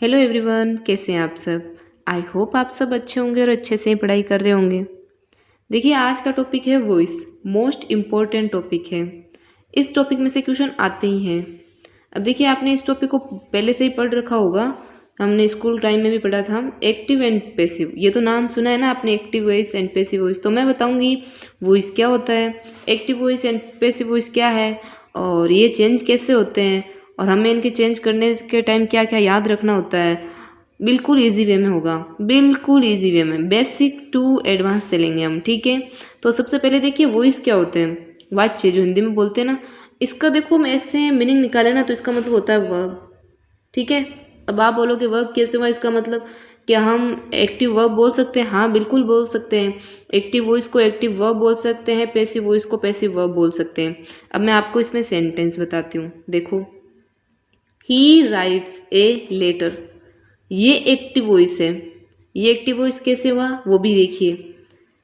Hello everyone, कैसे हैं आप सब। आई होप आप सब अच्छे होंगे और अच्छे से ही पढ़ाई कर रहे होंगे। देखिए, आज का टॉपिक है वॉइस। मोस्ट इम्पॉर्टेंट टॉपिक है। इस टॉपिक में से क्वेश्चन आते ही हैं। अब देखिए, आपने इस टॉपिक को पहले से ही पढ़ रखा होगा, हमने स्कूल टाइम में भी पढ़ा था। एक्टिव एंड पैसिव, ये तो नाम सुना है ना आपने, active voice and passive voice. तो मैं बताऊंगी वॉइस क्या होता है, active voice and passive voice क्या है, और ये चेंज कैसे होते हैं, और हमें इनके चेंज करने के टाइम क्या क्या याद रखना होता है। बिल्कुल इजी वे में होगा, बिल्कुल इजी वे में, बेसिक टू एडवांस चलेंगे हम, ठीक है। तो सबसे पहले देखिए वॉइस क्या होते हैं। वाच्य जो हिंदी में बोलते हैं ना, इसका देखो मैं ऐसे मीनिंग निकाले ना तो इसका मतलब होता है वर्ब, ठीक है। अब आप बोलोगे वर्ब कैसे हुआ, इसका मतलब क्या हम एक्टिव वर्ब बोल सकते हैं? हाँ बिल्कुल बोल सकते हैं। एक्टिव वॉइस को एक्टिव वर्ब बोल सकते हैं, पैसिव वॉइस को पैसिव वर्ब बोल सकते हैं। अब मैं आपको इसमें सेंटेंस बताती हूँ, देखो। ही राइट्स ए लेटर, ये एक्टिव वॉइस है। ये एक्टिव वॉइस कैसे हुआ वो भी देखिए।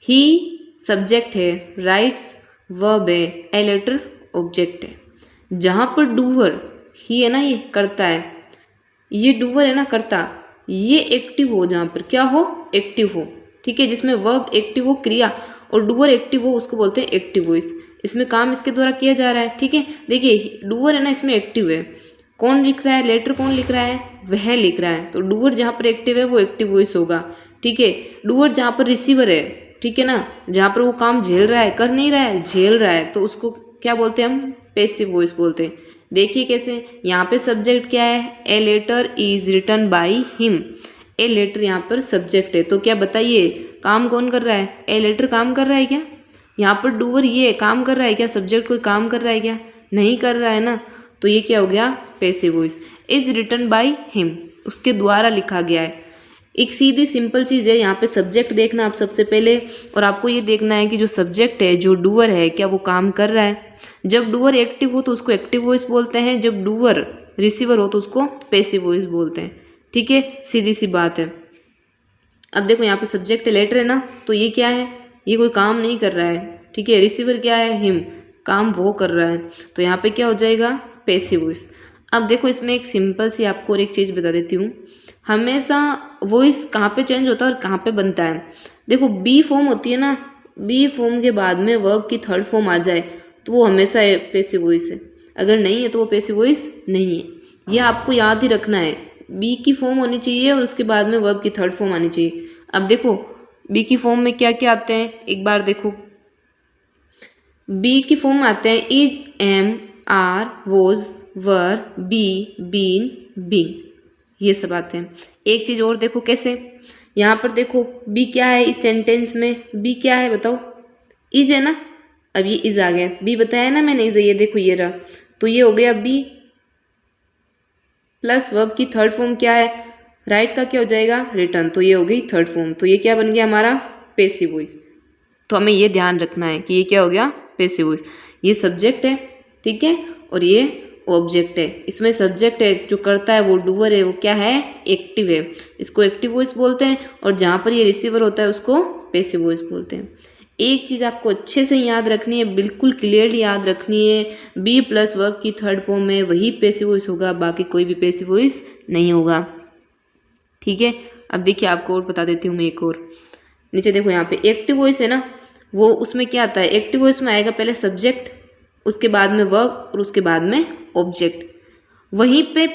ही सब्जेक्ट है, राइट्स वर्ब है, ए लेटर ऑब्जेक्ट है। जहाँ पर डूवर ही है ना, ये करता है, ये डूवर है ना करता, ये एक्टिव हो, जहाँ पर क्या हो, एक्टिव हो, ठीक है। जिसमें वर्ब एक्टिव हो, क्रिया, और डूवर एक्टिव हो, उसको बोलते हैं एक्टिव वॉइस। इसमें काम इसके द्वारा किया जा रहा है, ठीक है। देखिए डूवर है ना, इसमें एक्टिव है। कौन लिख रहा है, लेटर कौन लिख रहा है, वह लिख रहा है। तो डूवर जहाँ पर एक्टिव है वो एक्टिव वॉइस होगा, ठीक है। डूवर जहाँ पर रिसीवर है, ठीक है ना, जहाँ पर वो काम झेल रहा है, कर नहीं रहा है, झेल रहा है, तो उसको क्या बोलते हैं हम, पैसिव वॉइस बोलते हैं। देखिए कैसे, यहाँ पे सब्जेक्ट क्या है, a letter is written by him. A letter यहाँ पर सब्जेक्ट है, तो क्या बताइए काम कौन कर रहा है, ए लेटर काम कर रहा है क्या? यहाँ पर डूवर ये काम कर रहा है क्या, सब्जेक्ट कोई काम कर रहा है क्या? नहीं कर रहा है ना, तो ये क्या हो गया, passive voice. Is written by him, उसके द्वारा लिखा गया है। एक सीधी सिंपल चीज़ है, यहाँ पे सब्जेक्ट देखना आप सबसे पहले, और आपको ये देखना है कि जो सब्जेक्ट है, जो डूअर है, क्या वो काम कर रहा है। जब डूअर एक्टिव हो तो उसको एक्टिव वॉइस बोलते हैं, जब डूअर रिसीवर हो तो उसको पैसिव वॉइस बोलते हैं, ठीक है। सीधी सी बात है। अब देखो यहाँ पे सब्जेक्ट लेटर है ना, तो ये क्या है, ये कोई काम नहीं कर रहा है, ठीक है। रिसीवर क्या है, हिम, काम वो कर रहा है, तो यहाँ पे क्या हो जाएगा, पैसिव वॉइस। अब देखो इसमें एक सिंपल सी आपको और एक चीज़ बता देती हूँ। हमेशा वॉइस कहाँ पे चेंज होता है और कहाँ पे बनता है। देखो बी फॉर्म होती है ना, बी फॉर्म के बाद में वर्ब की थर्ड फॉर्म आ जाए तो वो हमेशा पैसिव वॉइस है, अगर नहीं है तो वो पैसिव वॉइस नहीं है। ये आपको याद ही रखना है, बी की फॉर्म होनी चाहिए और उसके बाद में वर्ब की थर्ड फॉर्म आनी चाहिए। अब देखो बी की फॉर्म में क्या क्या आते हैं, एक बार देखो। बी की फॉर्म में आते हैं is, am, are, was, were, be, been, being, ये सब आते हैं। एक चीज़ और देखो कैसे, यहाँ पर देखो बी क्या है इस सेंटेंस में, बी क्या है बताओ, इज है ना। अब ये इज आ गया, बी बताया ना मैंने, इज, ये देखो ये रहा, तो ये हो गया बी प्लस वर्ब की थर्ड फॉर्म क्या है, राइट का क्या हो जाएगा, रिटर्न, तो ये हो गई थर्ड फॉर्म, तो ये क्या बन गया हमारा, पैसिव वॉइस। तो हमें ये ध्यान रखना है कि ये क्या हो गया, पैसिव वॉइस। ये सब्जेक्ट है, ठीक है, और ये ऑब्जेक्ट है। इसमें सब्जेक्ट है जो करता है, वो डूअर है, वो क्या है, एक्टिव है, इसको एक्टिव वॉइस बोलते हैं। और जहाँ पर ये रिसीवर होता है उसको पैसिव वॉइस बोलते हैं। एक चीज़ आपको अच्छे से याद रखनी है, बिल्कुल क्लियरली याद रखनी है, बी प्लस वर्ब की थर्ड फॉर्म में वही पैसिव वॉइस होगा, बाकी कोई भी पैसिव वॉइस नहीं होगा, ठीक है। अब देखिए आपको और बता देती हूँ मैं एक और। नीचे देखो यहाँ पे एक्टिव वॉइस है ना, वो उसमें क्या आता है, एक्टिव वॉइस में आएगा पहले सब्जेक्ट, उसके बाद में वर्ब, और उसके बाद में ऑब्जेक्ट। वहीं पे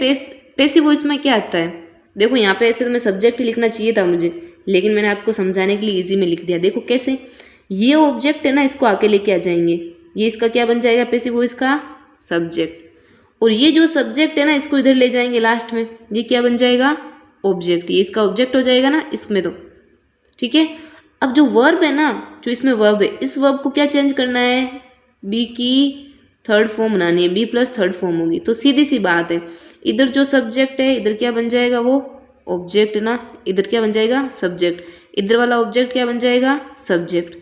पैसिव वॉइस में क्या आता है, देखो यहाँ पे ऐसे तो मैं सब्जेक्ट ही लिखना चाहिए था मुझे, लेकिन मैंने आपको समझाने के लिए इजी में लिख दिया। देखो कैसे, ये ऑब्जेक्ट है ना, इसको आके लेके आ जाएंगे, ये इसका क्या बन जाएगा, पैसिव वॉइस का सब्जेक्ट। और ये जो सब्जेक्ट है ना, इसको इधर ले जाएंगे लास्ट में, ये क्या बन जाएगा, ऑब्जेक्ट, ये इसका ऑब्जेक्ट हो जाएगा ना इसमें, तो ठीक है। अब जो वर्ब है ना, जो इसमें वर्ब है, इस वर्ब को क्या चेंज करना है, बी की थर्ड फॉर्म बनानी है, बी प्लस थर्ड फॉर्म होगी। तो सीधी सी बात है, इधर जो सब्जेक्ट है इधर क्या बन जाएगा, वो ऑब्जेक्ट ना, इधर क्या बन जाएगा, सब्जेक्ट, इधर वाला ऑब्जेक्ट क्या बन जाएगा, सब्जेक्ट,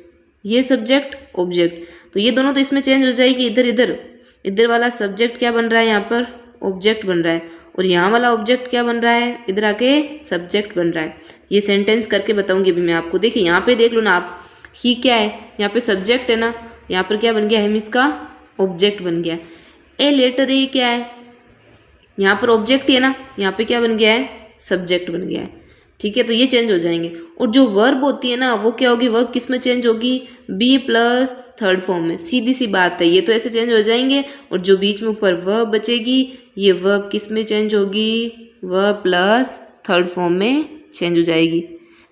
ये सब्जेक्ट ऑब्जेक्ट, तो ये दोनों तो इसमें चेंज हो जाएगी, इधर इधर, इधर वाला सब्जेक्ट क्या बन रहा है, यहाँ पर ऑब्जेक्ट बन रहा है, और यहाँ वाला ऑब्जेक्ट क्या बन रहा है, इधर आके सब्जेक्ट बन रहा है। ये सेंटेंस करके बताऊंगी अभी मैं आपको। देखिए यहाँ पे देख लो ना आप, ही क्या है, यहाँ पे सब्जेक्ट है ना, यहाँ पर क्या बन गया, हम इसका ऑब्जेक्ट बन गया। ए लेटर ये क्या है, यहाँ पर ऑब्जेक्ट ही है ना, यहाँ पे क्या बन गया है, सब्जेक्ट बन गया है। ठीक है, तो ये चेंज हो जाएंगे। और जो वर्ब होती है ना वो क्या होगी, वर्ब किस में चेंज होगी, बी प्लस थर्ड फॉर्म में। सीधी सी बात है, ये तो ऐसे चेंज हो जाएंगे। और जो बीच में ऊपर वर्ब बचेगी ये वर्ब किस में चेंज होगी, वर्ब प्लस थर्ड फॉर्म में चेंज हो जाएगी।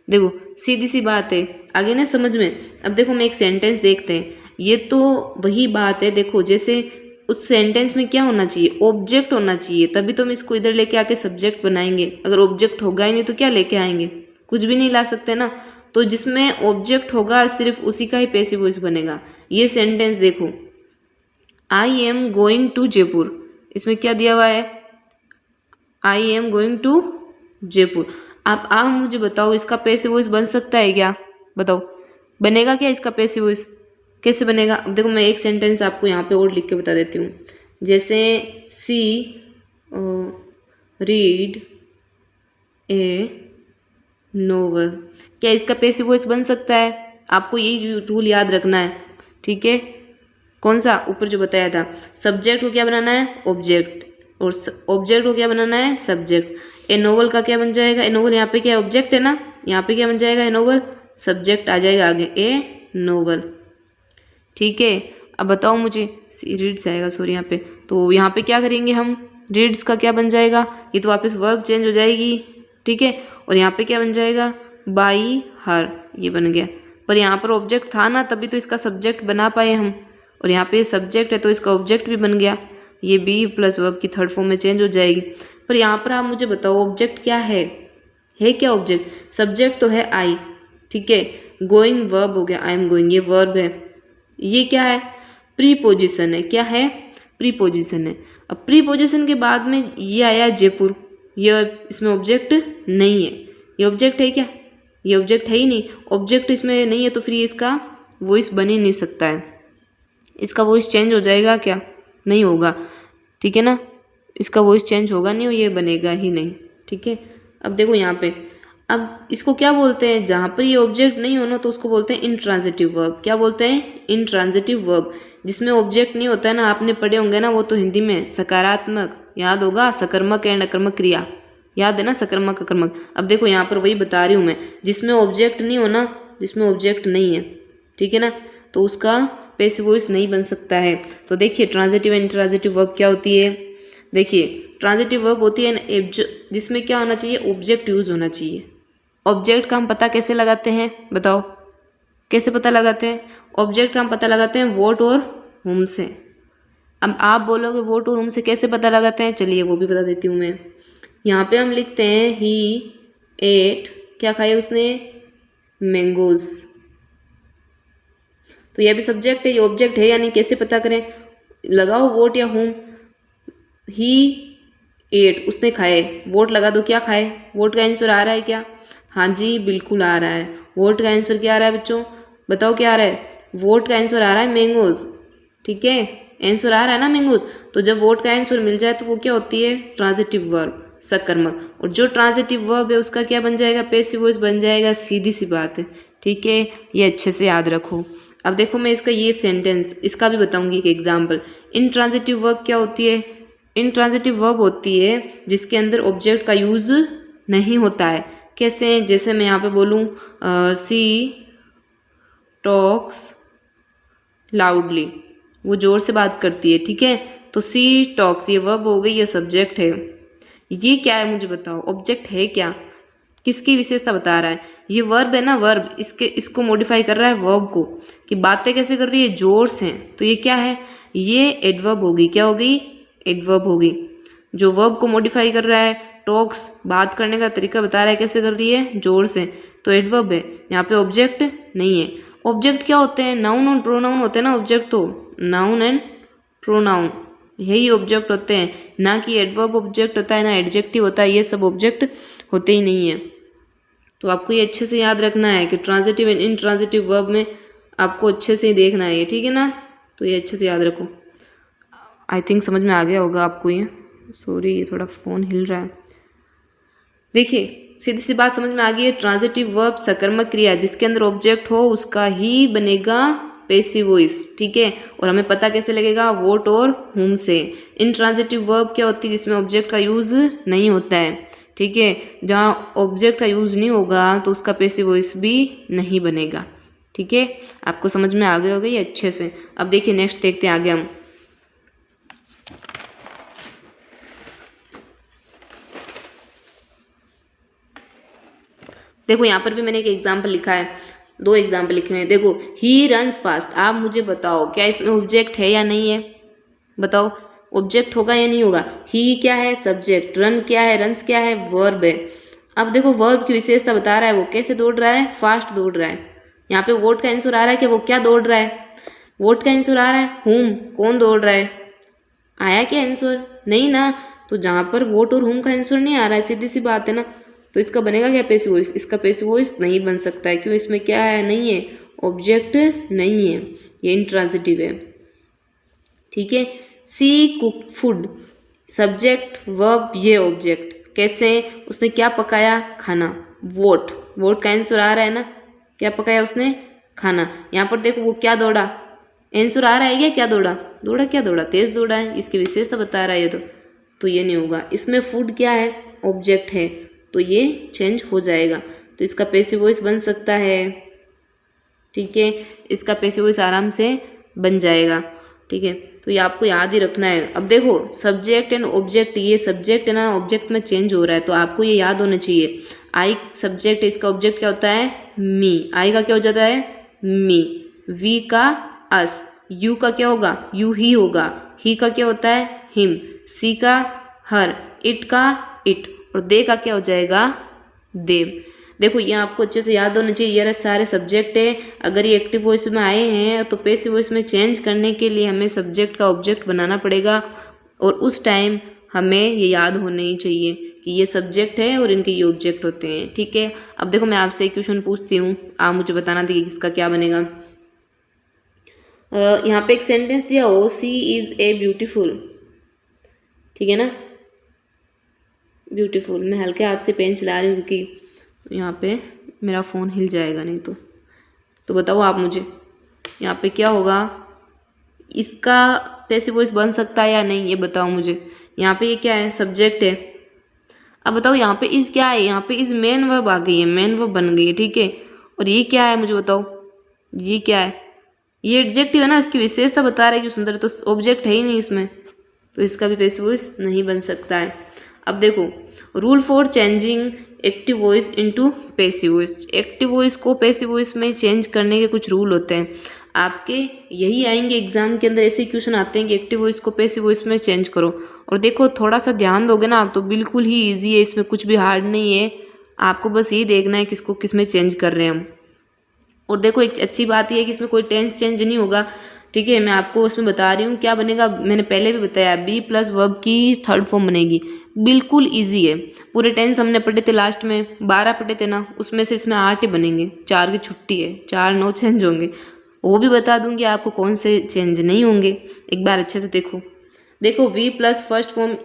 देखो सीधी सी बात है, आगे ना समझ में। अब देखो हम एक सेंटेंस देखते हैं, ये तो वही बात है। देखो जैसे उस सेंटेंस में क्या होना चाहिए, ऑब्जेक्ट होना चाहिए, तभी तो हम इसको इधर लेके आके सब्जेक्ट बनाएंगे। अगर ऑब्जेक्ट होगा ही नहीं तो क्या लेके आएंगे, कुछ भी नहीं ला सकते ना। तो जिसमें ऑब्जेक्ट होगा सिर्फ उसी का ही पैसिव वॉइस बनेगा। ये सेंटेंस देखो, I am going to Jaipur, इसमें क्या दिया हुआ है, I am going to Jaipur. आप मुझे बताओ इसका पैसिव वॉइस बन सकता है क्या, बताओ बनेगा क्या इसका पैसिव वॉइस, कैसे बनेगा। अब देखो मैं एक सेंटेंस आपको यहाँ पे और लिख के बता देती हूँ। जैसे सी रीड ए नोवेल, क्या इसका पैसिव वॉइस बन सकता है, आपको यही रूल याद रखना है। ठीक है, कौन सा ऊपर जो बताया था, सब्जेक्ट को क्या बनाना है, ऑब्जेक्ट, और ऑब्जेक्ट को क्या बनाना है, सब्जेक्ट। ए नोवेल का क्या बन जाएगा, ए नोवेल यहाँ पे क्या ऑब्जेक्ट है ना, यहाँ पे क्या बन जाएगा, ए नोवेल, सब्जेक्ट आ जाएगा आगे ए नोवेल। ठीक है, अब बताओ मुझे, रीड्स आएगा सॉरी यहाँ पे, तो यहाँ पे क्या करेंगे हम, रीड्स का क्या बन जाएगा, ये तो वापस वर्ब चेंज हो जाएगी। ठीक है, और यहाँ पे क्या बन जाएगा, बाई हर, ये बन गया। पर यहाँ पर ऑब्जेक्ट था ना, तभी तो इसका सब्जेक्ट बना पाए हम, और यहाँ पे सब्जेक्ट है तो इसका ऑब्जेक्ट भी बन गया। ये बी प्लस वर्ब की थर्ड फॉर्म में चेंज हो जाएगी। पर यहाँ पर आप मुझे बताओ ऑब्जेक्ट क्या है क्या ऑब्जेक्ट, सब्जेक्ट तो है आई। ठीक है, गोइंग वर्ब हो गया, आई एम गोइंग, ये वर्ब है। ये क्या है, प्रीपोजिशन है, क्या है, प्रीपोजिशन है। अब प्रीपोजिशन के बाद में ये आया जयपुर, ये इसमें ऑब्जेक्ट नहीं है, ये ऑब्जेक्ट है क्या, ये ऑब्जेक्ट है ही नहीं, ऑब्जेक्ट इसमें नहीं है तो फिर इसका वॉइस बन ही नहीं सकता है। इसका वॉइस चेंज हो जाएगा क्या, नहीं होगा। ठीक है ना, इसका वॉइस चेंज होगा नहीं और ये बनेगा ही नहीं। ठीक है, अब देखो यहाँ पे, अब इसको क्या बोलते हैं, जहाँ पर ये ऑब्जेक्ट नहीं होना तो उसको बोलते हैं इंट्रांजिटिव वर्ब। क्या बोलते हैं, इंट्रांजिटिव वर्ब। जिसमें ऑब्जेक्ट नहीं होता है ना, आपने पढ़े होंगे ना वो तो हिंदी में, सकारात्मक याद होगा, सकर्मक एंड अकर्मक क्रिया याद है ना, सकर्मक अकर्मक। अब देखो यहाँ पर वही बता रही हूँ मैं, जिसमें ऑब्जेक्ट नहीं होना, जिसमें ऑब्जेक्ट नहीं है, ठीक है ना, तो उसका पैसिव वॉइस नहीं बन सकता है। तो देखिए ट्रांजिटिव एंड इंट्रांजिटिव वर्ब क्या होती है, देखिए ट्रांजिटिव वर्ब होती है जिसमें क्या होना चाहिए, ऑब्जेक्ट यूज होना चाहिए। ऑब्जेक्ट का हम पता कैसे लगाते हैं, बताओ कैसे पता लगाते हैं, ऑब्जेक्ट का हम पता लगाते हैं वोट और हुम से। अब आप बोलोगे वोट और हुम से कैसे पता लगाते हैं, चलिए वो भी बता देती हूँ मैं। यहाँ पे हम लिखते हैं ही एट, क्या खाया उसने, मैंगोज। तो यह भी सब्जेक्ट है, ये ऑब्जेक्ट है या नहीं, कैसे पता करें, लगाओ वोट या हुम। ही एट, उसने खाए, वोट लगा दो, क्या खाए, वोट का आंसर आ रहा है क्या, हाँ जी बिल्कुल आ रहा है। वोट का आंसर क्या आ रहा है बच्चों, बताओ क्या आ रहा है, वोट का आंसर आ रहा है मैंगोज। ठीक है, आंसर आ रहा है ना मैंगोज। तो जब वोट का आंसर मिल जाए तो वो क्या होती है, ट्रांजिटिव वर्ब, सकर्मक। और जो ट्रांजिटिव वर्ब है उसका क्या बन जाएगा, पैसिव वॉइस बन जाएगा, सीधी सी बात है। ठीक है, ये अच्छे से याद रखो। अब देखो मैं इसका ये सेंटेंस, इसका भी बताऊंगी एक एग्जाम्पल। इनट्रांजिटिव वर्ब क्या होती है, इनट्रांजिटिव वर्ब होती है जिसके अंदर ऑब्जेक्ट का यूज नहीं होता है। कैसे, जैसे मैं यहाँ पे बोलूँ सी टॉक्स लाउडली, वो जोर से बात करती है। ठीक है, तो सी टॉक्स ये वर्ब हो गई, ये सब्जेक्ट है। ये क्या है मुझे बताओ, ऑब्जेक्ट है क्या, किसकी विशेषता बता रहा है, ये वर्ब है ना, वर्ब इसको मॉडिफाई कर रहा है वर्ब को, कि बातें कैसे कर रही है, जोर से। तो ये क्या है, ये एडवर्ब होगी, क्या होगी, एडवर्ब होगी, जो वर्ब को मॉडिफाई कर रहा है। टॉक्स बात करने का तरीका बता रहा है, कैसे कर रही है, जोर से, तो एडवर्ब है। यहाँ पे ऑब्जेक्ट नहीं है। ऑब्जेक्ट क्या होते हैं, नाउन और प्रोनाउन होते हैं ना ऑब्जेक्ट, तो नाउन एंड प्रोनाउन यही ऑब्जेक्ट होते हैं, ना कि एडवर्ब ऑब्जेक्ट होता है, ना एडजेक्टिव होता है, ये सब ऑब्जेक्ट होते ही नहीं है। तो आपको ये अच्छे से याद रखना है कि ट्रांजिटिव एंड इनट्रांजिटिव वर्ब में आपको अच्छे से देखना है ये, ठीक है ना, तो ये अच्छे से याद रखो। आई थिंक समझ में आ गया होगा आपको ये, सॉरी ये थोड़ा फ़ोन हिल रहा है। देखिए सीधी सी बात समझ में आ गई है, ट्रांजिटिव वर्ब सकर्मक क्रिया जिसके अंदर ऑब्जेक्ट हो उसका ही बनेगा पैसिव वॉइस। ठीक है, और हमें पता कैसे लगेगा, वोट और हुम से। इनट्रांजिटिव वर्ब क्या होती है, जिसमें ऑब्जेक्ट का यूज नहीं होता है। ठीक है। जहाँ ऑब्जेक्ट का यूज़ नहीं होगा तो उसका पैसिव वॉइस भी नहीं बनेगा, ठीक है। आपको समझ में आ गई होगी ये अच्छे से। अब देखिए नेक्स्ट देखते हैं आगे हम। देखो यहाँ पर भी मैंने एक एग्जाम्पल लिखा है, 2 एग्जाम्पल लिखे हुए हैं। देखो ही रन्स फास्ट, आप मुझे बताओ क्या इसमें ऑब्जेक्ट है या नहीं है, बताओ ऑब्जेक्ट होगा या नहीं होगा। ही क्या है, सब्जेक्ट, रन क्या है, रन्स क्या है, वर्ब है। अब देखो वर्ब की विशेषता बता रहा है, वो कैसे दौड़ रहा है, फास्ट दौड़ रहा है। यहाँ पे वोट का आंसर आ रहा है कि वो क्या दौड़ रहा है, वोट का आंसर आ रहा है हुम, कौन दौड़ रहा है। आया क्या आंसर, नहीं ना। तो जहाँ पर वोट और हुम का आंसर नहीं आ रहा है, सीधी सी बात है ना, तो इसका बनेगा क्या, पैसिव वॉइस। इसका पैसिव वॉइस नहीं बन सकता है, क्यों, इसमें क्या है, नहीं है, ऑब्जेक्ट नहीं है, ये इंट्रांजिटिव है, ठीक है। सी कुक फूड, सब्जेक्ट वर्ब ये ऑब्जेक्ट, कैसे, उसने क्या पकाया, खाना। वोट, वोट का आंसर आ रहा है ना, क्या पकाया उसने, खाना। यहाँ पर देखो वो क्या दौड़ा, आंसर आ रहा है क्या, क्या दौड़ा, दौड़ा क्या दौड़ा, तेज दौड़ा है, इसकी विशेषता बता रहा है ये तो ये नहीं होगा। इसमें फूड क्या है, ऑब्जेक्ट है, तो ये चेंज हो जाएगा, तो इसका पैसिव वॉइस बन सकता है, ठीक है। इसका पैसिव वॉइस आराम से बन जाएगा, ठीक है। तो ये आपको याद ही रखना है। अब देखो सब्जेक्ट एंड ऑब्जेक्ट, ये सब्जेक्ट है ना ऑब्जेक्ट में चेंज हो रहा है, तो आपको ये याद होना चाहिए। आई सब्जेक्ट है, इसका ऑब्जेक्ट क्या होता है, मी। आई का क्या हो जाता है, मी। वी का अस। यू का क्या होगा, यू ही होगा। ही का क्या होता है, हिम। सी का हर। इट का इट। और दे का क्या हो जाएगा, देव। देखो ये आपको अच्छे से याद होना चाहिए, ये सारे सब्जेक्ट है। अगर ये एक्टिव वॉइस में आए हैं तो पैसिव वॉइस में चेंज करने के लिए हमें सब्जेक्ट का ऑब्जेक्ट बनाना पड़ेगा, और उस टाइम हमें ये याद होना ही चाहिए कि ये सब्जेक्ट है और इनके ये ऑब्जेक्ट होते हैं, ठीक है। अब देखो मैं आपसे एक क्वेश्चन पूछती हूँ, आप मुझे बताना देखिए किसका क्या बनेगा। यहाँ पे एक सेंटेंस दिया हो, सी इज़ ए ब्यूटीफुल, ठीक है ना, ब्यूटीफुल। मैं हल्के हाथ से पेन चला रही हूँ क्योंकि यहाँ पे मेरा फ़ोन हिल जाएगा नहीं तो बताओ आप मुझे यहाँ पे क्या होगा, इसका पैसिव वॉइस बन सकता है या नहीं, ये बताओ मुझे। यहाँ पे ये क्या है, सब्जेक्ट है। अब बताओ यहाँ पे इज़ क्या है, यहाँ पे इज़ मेन वर्ब आ गई है, मेन वर्ब बन गई है, ठीक है। और ये क्या है मुझे बताओ, ये क्या है, ये एडजेक्टिव है ना, इसकी विशेषता बता रहा है कि सुंदर, तो ऑब्जेक्ट है ही नहीं इसमें, तो इसका भी पैसिव वॉइस नहीं बन सकता है। अब देखो rule for changing active voice into passive voice. Active voice को पैसिव वॉइस में चेंज करने के कुछ रूल होते हैं, आपके यही आएंगे एग्जाम के अंदर, ऐसे क्वेश्चन आते हैं कि एक्टिव वॉइस को पैसिव वॉइस में चेंज करो। और देखो थोड़ा सा ध्यान दोगे ना आप तो बिल्कुल ही ईजी है, इसमें कुछ भी हार्ड नहीं है, आपको बस ये देखना है किसको किस में चेंज कर रहे हैं हम। और देखो एक अच्छी बात यह है कि इसमें कोई टेंस चेंज नहीं होगा, ठीक है। मैं आपको उसमें बता रही हूँ क्या बनेगा, मैंने पहले भी बताया, बी प्लस वर्ब की थर्ड फॉर्म बनेगी, बिल्कुल इजी है। पूरे टेंस हमने पढ़े थे लास्ट में, 12 पढ़े थे ना, उसमें से इसमें 8 ही बनेंगे, 4 की छुट्टी है, 4 9 चेंज होंगे, वो भी बता दूंगी आपको कौन से चेंज नहीं होंगे। एक बार अच्छे से देखो, देखो वी प्लस फर्स्ट फॉर्म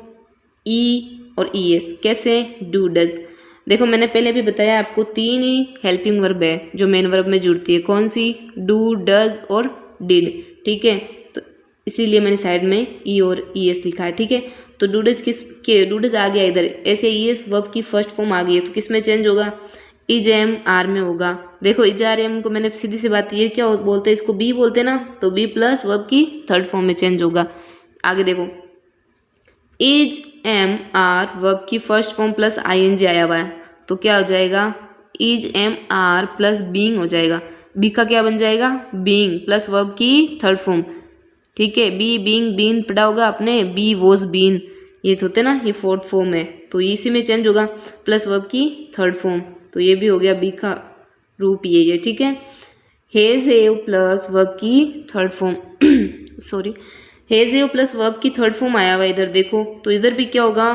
ई और ई एस, कैसे, डू डज। देखो मैंने पहले भी बताया आपको 3 ही हेल्पिंग वर्ब है जो मेन वर्ब में जुड़ती है, कौन सी, डू, डज और डिड, ठीक है। तो इसीलिए मैंने साइड में ई और ई एस लिखा है, ठीक है। तो डूडज के डूडज आ गया इधर, ऐसे ई एस वर्ब की फर्स्ट फॉर्म आ गई है, तो किस में चेंज होगा, इज एम आर में होगा। देखो इज आर एम को मैंने सीधी सी बात, ये क्या बोलते हैं, इसको बी बोलते हैं ना, तो बी प्लस वर्ब की थर्ड फॉर्म में चेंज होगा। आगे देखो इज एम आर वर्ब की first form plus I N G आया हुआ है, तो क्या हो जाएगा, is am are plus being हो जाएगा। बी का क्या बन जाएगा, बीइंग प्लस वर्ब की थर्ड फॉर्म, ठीक है। बी बीइंग, बीन पढ़ा होगा आपने, बी वॉज बीन, ये तो होते ना, ये फोर्थ फॉर्म है, तो इसी में चेंज होगा, प्लस वर्ब की थर्ड फॉर्म, तो ये भी हो गया बी का रूप ये, ठीक है। हेज एव प्लस वर्ब की थर्ड फॉर्म सॉरी, हेज एव प्लस वर्ब की थर्ड फॉर्म आया हुआ इधर देखो, तो इधर भी क्या होगा,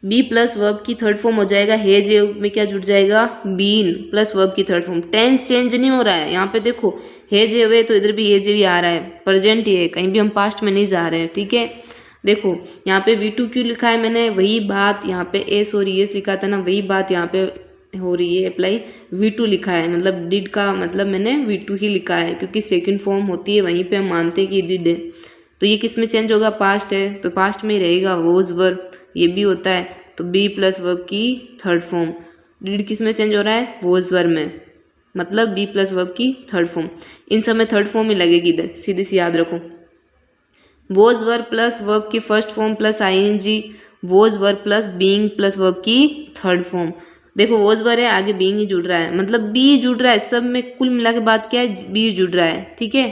बी प्लस वर्ब की थर्ड फॉर्म हो जाएगा, हेज एव में क्या जुड़ जाएगा, बीन प्लस वर्ब की थर्ड फॉर्म। टेंस चेंज नहीं हो रहा है यहाँ पे, देखो हेज एव है तो इधर भी हेज एव ही आ रहा है, प्रेजेंट ही है, कहीं भी हम पास्ट में नहीं जा रहे हैं, ठीक है। देखो यहाँ पे V2 क्यों लिखा है मैंने, वही बात यहाँ पे एस और एस लिखा था ना, वही बात यहाँ पे हो रही है अप्लाई, V2 लिखा है, मतलब डिड का मतलब मैंने V2 ही लिखा है, क्योंकि सेकंड फॉर्म होती है वहीं पे हम मानते हैं कि डिड है। तो ये किस में चेंज होगा, पास्ट है तो पास्ट में ही रहेगा, वोज वर, ये भी होता है, तो बी प्लस वर्ब की थर्ड फॉर्म। डिड किस में चेंज हो रहा है, वॉज वर्ब में, मतलब बी प्लस वर्ब की थर्ड फॉर्म। इन सब में थर्ड फॉर्म ही लगेगी इधर, सीधी सी याद रखो। वॉज वर्ब प्लस वर्ब की first form plus ING, was verb plus being plus verb की थर्ड फॉर्म। देखो वॉज वर्ब है, आगे बीइंग ही जुड़ रहा है, मतलब बी जुड़ रहा है, सब में कुल मिला के बात क्या है, बी जुड़ रहा है, ठीक है।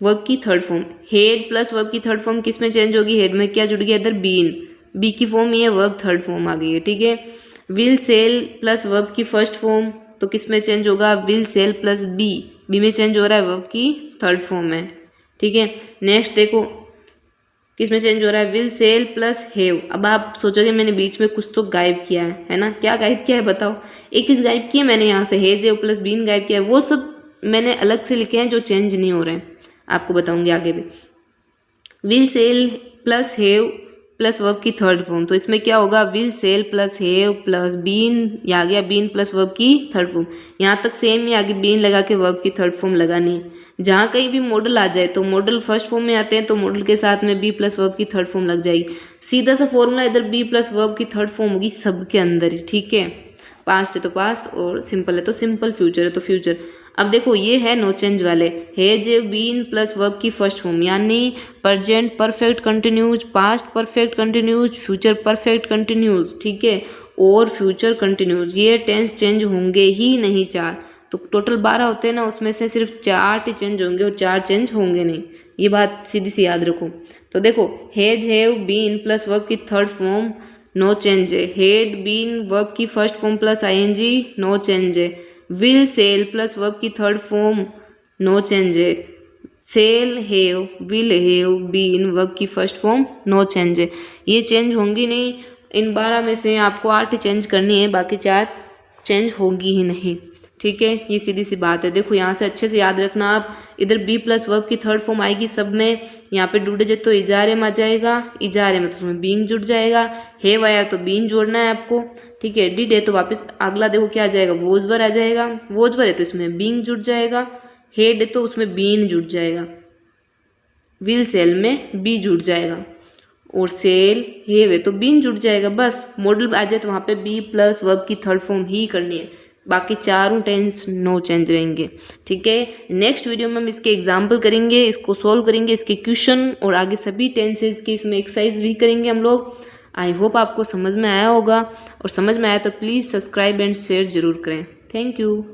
वर्ब की third form, head plus verb की थर्ड फॉर्म किस में चेंज होगी, हेड में क्या जुड़ गया इधर, बीन, बी की फॉर्म ये वर्ब थर्ड फॉर्म आ गई है, ठीक है। विल सेल प्लस वर्ब की फर्स्ट फॉर्म तो किस में चेंज होगा, will cell plus be, be में चेंज हो रहा है, वर्ब की थर्ड फॉर्म में, ठीक है। नेक्स्ट देखो किस में चेंज हो रहा है, विल सेल प्लस हैव। अब आप सोचोगे मैंने बीच में कुछ तो गायब किया है ना, क्या गायब किया है बताओ। एक चीज़ गायब की है मैंने, यहाँ से हैज हैव प्लस बीन गायब किया है, वो सब मैंने अलग से लिखे हैं जो चेंज नहीं हो रहे हैं, आपको बताऊंगी आगे भी। Will cell plus have plus verb की थर्ड फॉर्म, तो इसमें क्या होगा, will cell plus have plus been, आ गया बीन प्लस वर्ब की थर्ड फॉर्म। यहाँ तक सेम ही आगे बीन लगा के वर्ब की थर्ड फॉर्म लगानी है। जहाँ कहीं भी मॉडल आ जाए तो मॉडल फर्स्ट फॉर्म में आते हैं तो मॉडल के साथ में बी प्लस वर्ब की थर्ड फॉर्म लग जाएगी। सीधा सा फॉर्मूला इधर बी प्लस वर्ब की थर्ड फॉर्म होगी सबके अंदर ही, ठीक है। पास्ट है तो पास्ट और सिंपल है तो सिंपल, फ्यूचर है तो फ्यूचर। अब देखो ये है नो चेंज वाले, हैज बीन प्लस वर्ब की फर्स्ट फॉर्म, यानी present perfect continues, past perfect continues, future perfect continues, ठीक है, और फ्यूचर कंटिन्यूज। ये टेंस चेंज होंगे ही नहीं चार, तो टोटल 12 होते हैं ना, उसमें से सिर्फ 4 ही चेंज होंगे और 4 चेंज होंगे नहीं, ये बात सीधी सी याद रखो। तो देखो has have been plus verb की थर्ड फॉर्म नो चेंज है, हेड बीन वर्ब की first form plus ING no change है, विल सेल प्लस वर्ब की थर्ड फॉर्म नो चेंज है, shall have will have been verb की first form no change है। ये change होंगी नहीं, इन 12 में से आपको 8 चेंज करनी है, बाकी 4 चेंज होगी ही नहीं, ठीक है। ये सीधी सी बात है। देखो यहाँ से अच्छे से याद रखना आप, इधर बी प्लस वर्ब की थर्ड फॉर्म आएगी सब में, यहाँ पे डूडे जे तो इजारे में आ जाएगा, इजारे में तो उसमें बीइंग जुड़ जाएगा, हैव आया तो बीइंग जोड़ना है आपको, ठीक है। डिड है तो वापस अगला देखो क्या आ जाएगा, वॉज वर आ जाएगा, वॉज वर है तो इसमें बीइंग जुड़ जाएगा, हेड है तो उसमें बीन जुड़ जाएगा, विल सेल में बी जुड़ जाएगा, और सेल हैव है तो बीन जुड़ जाएगा। बस मॉडल आ जाए तो वहाँ पे बी प्लस वर्ब की थर्ड फॉर्म ही करनी है, बाकी चारों टेंस नो चेंज रहेंगे, ठीक है। नेक्स्ट वीडियो में हम इसके एग्जाम्पल करेंगे, इसको सॉल्व करेंगे, इसके क्वेश्चन और आगे सभी टेंसेज की इसमें एक्सरसाइज भी करेंगे हम लोग। आई होप आपको समझ में आया होगा, और समझ में आया तो प्लीज़ सब्सक्राइब एंड शेयर जरूर करें। Thank you.